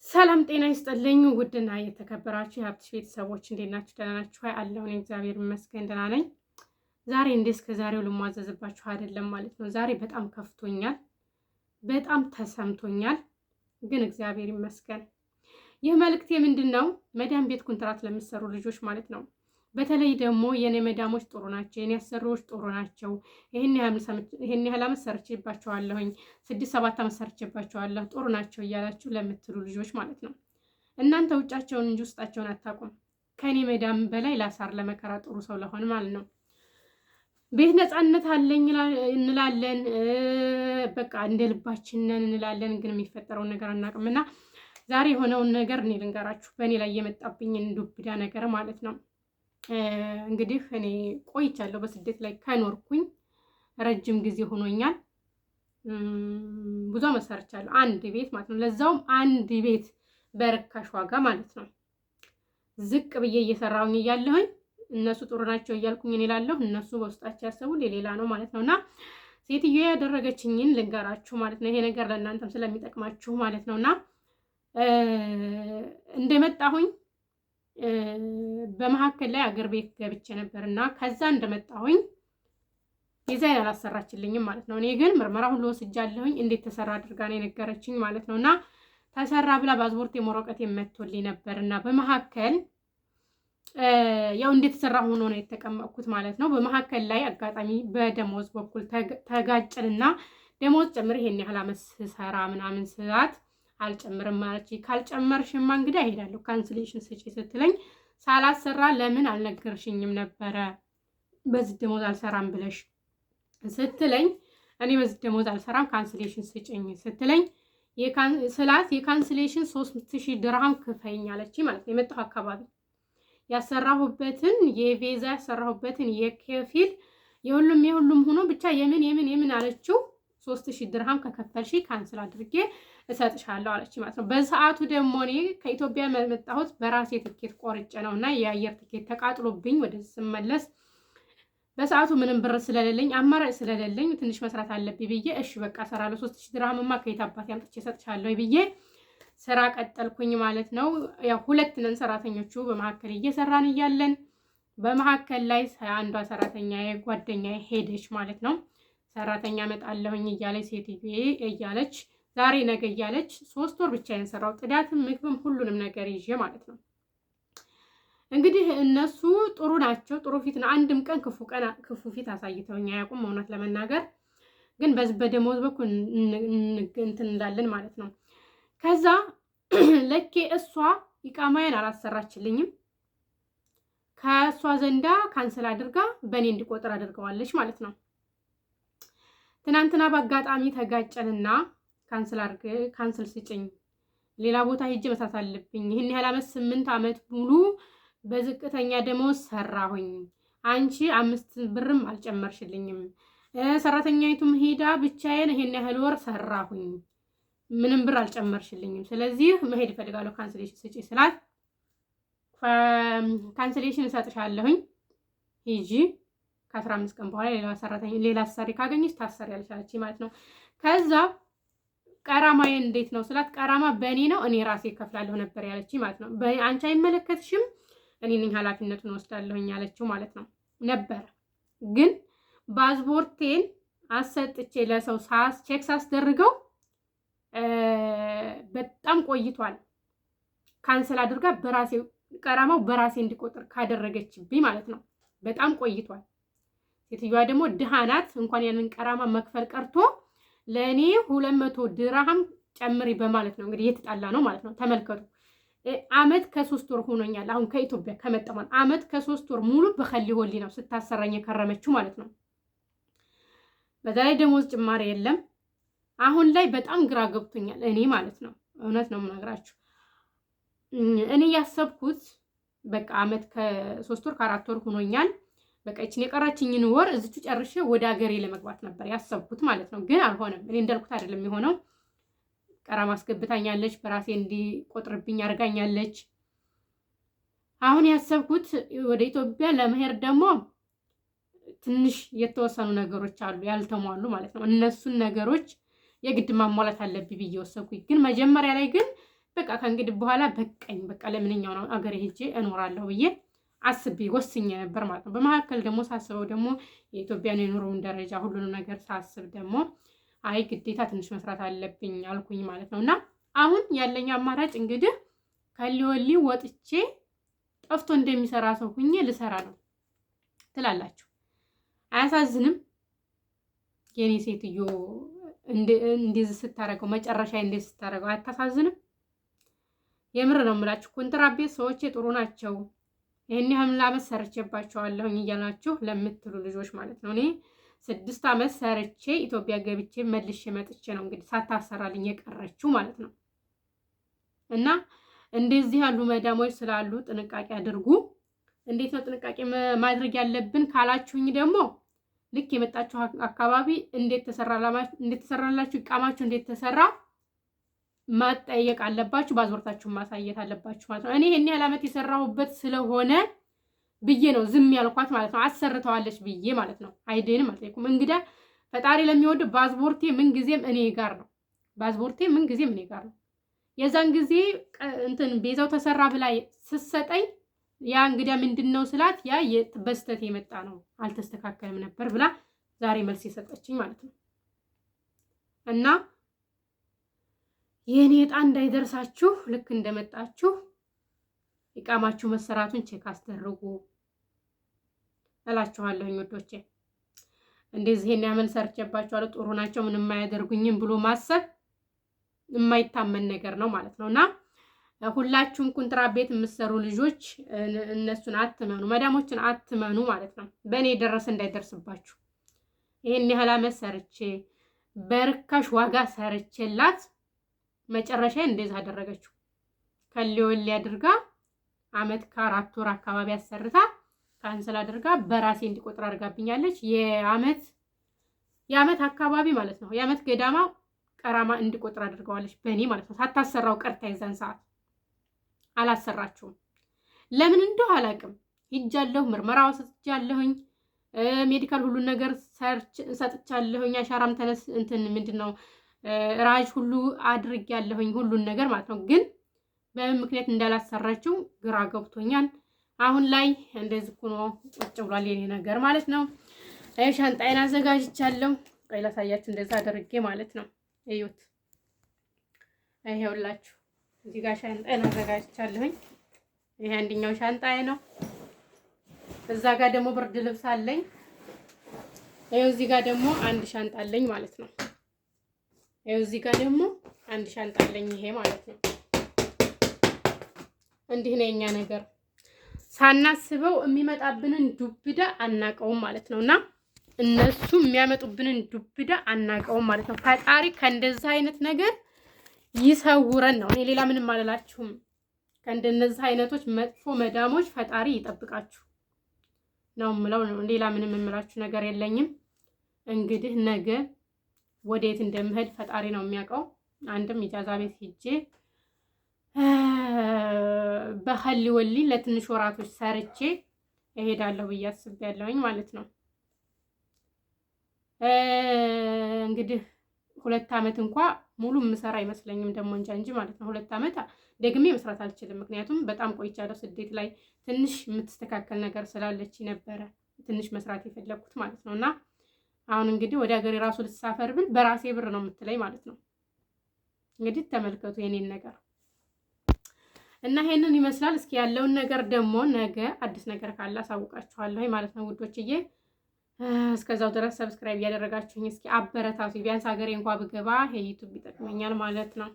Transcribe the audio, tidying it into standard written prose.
ሰላም ጤና ይስጥልኝ። ውድና የተከበራችሁ የሀብትሽ ቤተሰቦች እንዴት ናችሁ? ደህና ናችሁ? አለሁ እኔ እግዚአብሔር ይመስገን ደህና ነኝ። ዛሬ እስከ ዛሬው ልሟዘዝባችሁ አይደለም ማለት ነው። ዛሬ በጣም ከፍቶኛል፣ በጣም ተሰምቶኛል። ግን እግዚአብሔር ይመስገን። ይህ መልእክቴ ምንድን ነው? መዳም ቤት ኮንትራት ለሚሰሩ ልጆች ማለት ነው። በተለይ ደግሞ የኔ መዳሞች ጥሩ ናቸው፣ የኔ አሰሪዎች ጥሩ ናቸው። ይሄን ያህል ዓመት ሰርቼባቸዋለሁኝ፣ 6-7 ዓመት ሰርቼባቸዋለሁ፣ ጥሩ ናቸው እያላችሁ ለምትሉ ልጆች ማለት ነው። እናንተ ውጫቸውን እንጂ ውስጣቸውን አታውቁም። ከኔ መዳም በላይ ላሳር ለመከራ ጥሩ ሰው ለሆን ማለት ነው። ቤት ነፃነት አለኝ እንላለን፣ በቃ እንደ ልባችን ነን እንላለን። ግን የሚፈጠረውን ነገር አናውቅምና ዛሬ የሆነውን ነገር እኔ ልንገራችሁ። በእኔ ላይ የመጣብኝን ዱብዳ ነገር ማለት ነው። እንግዲህ እኔ ቆይቻለሁ በስደት ላይ ከኖርኩኝ ረጅም ጊዜ ሆኖኛል። ብዙ ዓመት ሰርቻለሁ። አንድ ቤት ማለት ነው። ለዛውም አንድ ቤት በርካሽ ዋጋ ማለት ነው። ዝቅ ብዬ እየሰራሁኝ እያለሁኝ እነሱ ጥሩ ናቸው እያልኩኝ እኔ እላለሁ፣ እነሱ በውስጣቸው ያሰቡ ሌላ ነው ማለት ነውና ሴትዮ ያደረገችኝን ልንገራችሁ ማለት ነው። ይሄ ነገር ለእናንተም ስለሚጠቅማችሁ ማለት ነውና እንደመጣሁኝ በመሀከል ላይ አገር ቤት ገብቼ ነበርና ከዛ እንደመጣሁኝ ዲዛይን አላሰራችልኝም ማለት ነው። እኔ ግን ምርመራ ሁሉ ወስጃለሁኝ። እንዴት ተሰራ አድርጋ ነው የነገረችኝ ማለት ነውና ተሰራ ብላ ፓስፖርት የሞሮቀት የመቶልኝ ነበርና በመሀከል ያው እንዴት ተሰራ ሆኖ ነው የተቀመጥኩት ማለት ነው። በመሀከል ላይ አጋጣሚ በደሞዝ በኩል ተጋጨንና ደሞዝ ጨምር ይሄን ያህል ዓመት ስሰራ ምናምን ስላት አልጨምርም ማለት ካልጨመርሽማ እንግዲህ እሄዳለሁ ካንስሌሽን ስጪ ስትለኝ ሳላሰራ ለምን አልነገርሽኝም ነበረ በዚህ ደሞዝ አልሰራም ብለሽ ስትለኝ እኔ በዚህ ደሞዝ አልሰራም ካንስሌሽን ስጪኝ ስትለኝ ስላት የካንስሌሽን 3000 ድርሃም ክፈይኝ አለች ማለት ነው። የመጣሁ አካባቢ ያሰራሁበትን የቪዛ ያሰራሁበትን የከፊል የሁሉም ሆኖ ብቻ የምን አለችው 3000 ድርሃም ከከፈልሽ ካንስል አድርጌ እሰጥሻለሁ አለች ማለት ነው። በሰዓቱ ደግሞ እኔ ከኢትዮጵያ መጣሁት በራሴ ትኬት ቆርጬ ነውና የአየር ትኬት ተቃጥሎብኝ ወደዚህ ስመለስ በሰዓቱ ምንም ብር ስለሌለኝ አማራጭ ስለሌለኝ ትንሽ መስራት አለብኝ ብዬ እሺ በቃ እሰራለሁ 3000 ድርሃምማ ከየት አባቴ አምጥቼ እሰጥሻለሁ ብዬ ስራ ቀጠልኩኝ ማለት ነው። ያው ሁለት ነን ሰራተኞቹ በመሀከል እየሰራን እያለን በመሀከል ላይ አንዷ ሰራተኛ ጓደኛዬ ሄደች ማለት ነው። ሰራተኛ መጣለሁኝ እያለች ሴትዬ እያለች ዛሬ ነገ እያለች 3 ወር ብቻ የሰራው ጥዳትም ምግብም ሁሉንም ነገር ይዤ ማለት ነው። እንግዲህ እነሱ ጥሩ ናቸው፣ ጥሩ ፊት ነው። አንድም ቀን ክፉ ፊት አሳይተውኝ አያውቁም እውነት ለመናገር ግን በደሞዝ በኩል እንትን እንዳለን ማለት ነው። ከዛ ለኬ እሷ ኢቃማዬን አላሰራችልኝም ከእሷ ዘንዳ ካንስል አድርጋ በእኔ እንዲቆጥር አድርገዋለች ማለት ነው። ትናንትና በአጋጣሚ ተጋጨንና ካንስል ስጭኝ፣ ሌላ ቦታ ሄጄ መስራት አለብኝ። ይህን ያህል ዓመት 8 ዓመት ሙሉ በዝቅተኛ ደሞዝ ሰራሁኝ፣ አንቺ 5 ብርም አልጨመርሽልኝም። ሰራተኛይቱም ሄዳ ብቻዬን ይሄን ያህል ወር ሰራሁኝ፣ ምንም ብር አልጨመርሽልኝም። ስለዚህ መሄድ እፈልጋለሁ ካንስሌሽን ስጪ ስላት ካንስሌሽን እሰጥሻለሁኝ ሂጂ ከ15 ቀን በኋላ ሌላ አሰሪ ካገኘች ታሰሪያለሽ አለችኝ ማለት ነው። ከዛ ቀራማዬ እንዴት ነው ስላት ቀራማ በእኔ ነው እኔ ራሴ እከፍላለሁ ነበር ያለችኝ ማለት ነው። አንቺ አይመለከትሽም እኔ ነኝ ኃላፊነቱን ወስዳለሁኝ ያለችው ማለት ነው ነበር። ግን ፓስፖርቴን አሰጥቼ ለሰው ቼክ ሳስደርገው በጣም ቆይቷል። ካንሰል አድርጋ ቀራማው በራሴ እንዲቆጥር ካደረገችብኝ ማለት ነው በጣም ቆይቷል። ሴትዮዋ ደግሞ ድሃ ናት። እንኳን ያንን ቀራማ መክፈል ቀርቶ ለእኔ 200 ድርሃም ጨምሪ በማለት ነው እንግዲህ እየተጣላ ነው ማለት ነው። ተመልከቱ። አመት ከ3 ወር ሆኖኛል አሁን ከኢትዮጵያ ከመጣሁ አመት ከ3 ወር ሙሉ በኸሊ ሆሊ ነው ስታሰራኝ የከረመችው ማለት ነው። በዛ ላይ ደሞዝ ጭማሪ የለም። አሁን ላይ በጣም ግራ ገብቶኛል እኔ ማለት ነው። እውነት ነው የምነግራችሁ። እኔ ያሰብኩት በቃ አመት ከ3 ወር ከ4 ወር ሆኖኛል። በቃ እቺን የቀረችኝን ወር እዚቹ ጨርሼ ወደ ሀገሬ ለመግባት ነበር ያሰብኩት ማለት ነው። ግን አልሆነም። እኔ እንዳልኩት አይደለም የሆነው። ቀራማ አስገብታኛለች፣ በራሴ እንዲቆጥርብኝ አድርጋኛለች። አሁን ያሰብኩት ወደ ኢትዮጵያ ለመሄድ ደግሞ ትንሽ የተወሰኑ ነገሮች አሉ ያልተሟሉ ማለት ነው። እነሱን ነገሮች የግድ ማሟላት አለብኝ ብዬ ወሰንኩኝ። ግን መጀመሪያ ላይ ግን በቃ ከእንግዲህ በኋላ በቃኝ፣ በቃ ለምንኛው ነው አገሬ ሄጄ እኖራለሁ ብዬ አስቤ ወስኜ ነበር ማለት ነው። በመካከል ደግሞ ሳስበው ደግሞ የኢትዮጵያን የኑሮውን ደረጃ ሁሉንም ነገር ሳስብ ደግሞ አይ ግዴታ ትንሽ መስራት አለብኝ አልኩኝ ማለት ነው። እና አሁን ያለኝ አማራጭ እንግዲህ ከሊወሊ ወጥቼ ጠፍቶ እንደሚሰራ ሰው ሁኜ ልሰራ ነው ትላላችሁ። አያሳዝንም? የኔ ሴትዮ እንደዚህ ስታረገው መጨረሻ እንደዚህ ስታረገው አታሳዝንም? የምር ነው የምላችሁ። ኮንትራት ቤት ሰዎች ጥሩ ናቸው፣ ይሄን ያህል ዓመት ሰርቼባቸዋለሁኝ እያላችሁ ለምትሉ ልጆች ማለት ነው። እኔ 6 ዓመት ሰርቼ ኢትዮጵያ ገብቼ መልሼ መጥቼ ነው እንግዲህ ሳታሰራልኝ የቀረችው ማለት ነው። እና እንደዚህ ያሉ መዳሞች ስላሉ ጥንቃቄ አድርጉ። እንዴት ነው ጥንቃቄ ማድረግ ያለብን ካላችሁኝ ደግሞ ልክ የመጣችሁ አካባቢ እንዴት ተሰራላችሁ ይቃማችሁ እንዴት ተሰራ ማጠየቅ አለባችሁ። ባዝወርታችሁ ማሳየት አለባችሁ ማለት ነው። እኔ ይሄን ያህል ዓመት የሰራሁበት ስለሆነ ብዬ ነው ዝም ያልኳት ማለት ነው። አሰርተዋለች ብዬ ማለት ነው። አይደንም አልጠይቁም። እንግዲህ ፈጣሪ ለሚወድ ባዝቦርቴ ምን ጊዜም እኔ ጋር ነው። ባዝቦርቴ ምን ጊዜም እኔ ጋር ነው። የዛን ጊዜ እንትን ቤዛው ተሰራ ብላ ስትሰጠኝ ያ እንግዲያ ምንድነው ስላት ያ በስተት የመጣ ነው አልተስተካከለም ነበር ብላ ዛሬ መልስ የሰጠችኝ ማለት ነው። እና የኔ ዕጣ እንዳይደርሳችሁ ልክ እንደመጣችሁ ኢቃማችሁ መሰራቱን ቼክ አስደርጉ እላችኋለሁ ወዶቼ። እንደዚህ ይሄን ያመል ሰርቼባችኋለሁ ጥሩ ናቸው ምንም አያደርጉኝም ብሎ ማሰብ የማይታመን ነገር ነው ማለት ነውና ሁላችሁም ኮንትራት ቤት የምትሰሩ ልጆች እነሱን አትመኑ፣ መዳሞችን አትመኑ ማለት ነው። በእኔ የደረሰ እንዳይደርስባችሁ። ይሄን ያህል ዓመት ሰርቼ በርካሽ ዋጋ ሰርቼላት መጨረሻ እንደዚህ አደረገችው። ከሊወሊ አድርጋ ዓመት ከ4 ወር አካባቢ አሰርታ ካንሰል አድርጋ በራሴ እንዲቆጥር አድርጋብኛለች። የዓመት አካባቢ ማለት ነው የዓመት ገዳማ ቀራማ እንዲቆጥር አድርገዋለች በእኔ ማለት ነው። ሳታሰራው ቀርታ የዛን ሰዓት አላሰራችሁም። ለምን እንደው አላውቅም። ሂጃለሁ፣ ምርመራ ወስጃለሁኝ፣ ሜዲካል ሁሉን ነገር ሰጥቻለሁኝ። አሻራም ተነስ እንትን ምንድነው ራጅ ሁሉ አድርጌያለሁኝ ሁሉን ነገር ማለት ነው። ግን በምን ምክንያት እንዳላሰራችው ግራ ገብቶኛል። አሁን ላይ እንደዚህ ሆኖ ቁጭ ብሏል የኔ ነገር ማለት ነው። ሻንጣዬን አዘጋጅቻለሁ። ቆይ ላሳያችሁ እንደዛ አድርጌ ማለት ነው። እዩት፣ ይሄውላችሁ እዚህ ጋር ሻንጣዬን አዘጋጅቻለሁኝ። ይሄ አንደኛው ሻንጣዬ ነው። እዛ ጋር ደግሞ ብርድ ልብስ አለኝ። ይሄው እዚህ ጋር ደግሞ አንድ ሻንጣ አለኝ ማለት ነው። ይሄው እዚህ ጋር ደግሞ አንድ ሻንጣ አለኝ ይሄ ማለት ነው። እንዲህ ነው የኛ ነገር። ሳናስበው የሚመጣብንን ዱብዳ አናቀውም ማለት ነውና እነሱ የሚያመጡብንን ዱብዳ አናቀውም ማለት ነው። ፈጣሪ ከእንደዚህ አይነት ነገር ይሰውረን ነው። እኔ ሌላ ምንም አልላችሁም። ከእንደነዚህ አይነቶች መጥፎ መዳሞች ፈጣሪ ይጠብቃችሁ ነው የምለው ነው። ሌላ ምንም የምላችሁ ነገር የለኝም። እንግዲህ ነገ ወዴት እንደምሄድ ፈጣሪ ነው የሚያውቀው። አንድም ኢጃዛ ቤት ሂጄ በኸሊወሊ ለትንሽ ወራቶች ሰርቼ እሄዳለሁ ብዬ አስቤያለሁኝ ማለት ነው። እንግዲህ 2 ዓመት እንኳን ሙሉ የምሰራ አይመስለኝም ደግሞ እንጂ ማለት ነው። 2 ዓመት ደግሜ መስራት አልችልም። ምክንያቱም በጣም ቆይቻለሁ ስደት ላይ። ትንሽ የምትስተካከል ነገር ስላለች ነበረ ትንሽ መስራት የፈለኩት ማለት ነው። እና አሁን እንግዲህ ወደ ሀገሬ ራሱ ልትሳፈር ብል በራሴ ብር ነው የምትለኝ ማለት ነው። እንግዲህ ተመልከቱ የኔን ነገር እና ይሄንን ይመስላል። እስኪ ያለውን ነገር ደግሞ ነገ አዲስ ነገር ካለ አሳውቃችኋለሁ ማለት ነው ውዶችዬ። እስከዛው ድረስ ሰብስክራይብ እያደረጋችሁኝ እስኪ አበረታቱ። ቢያንስ ሀገሬ እንኳን ብገባ ይሄ ዩቲዩብ ይጠቅመኛል ማለት ነው።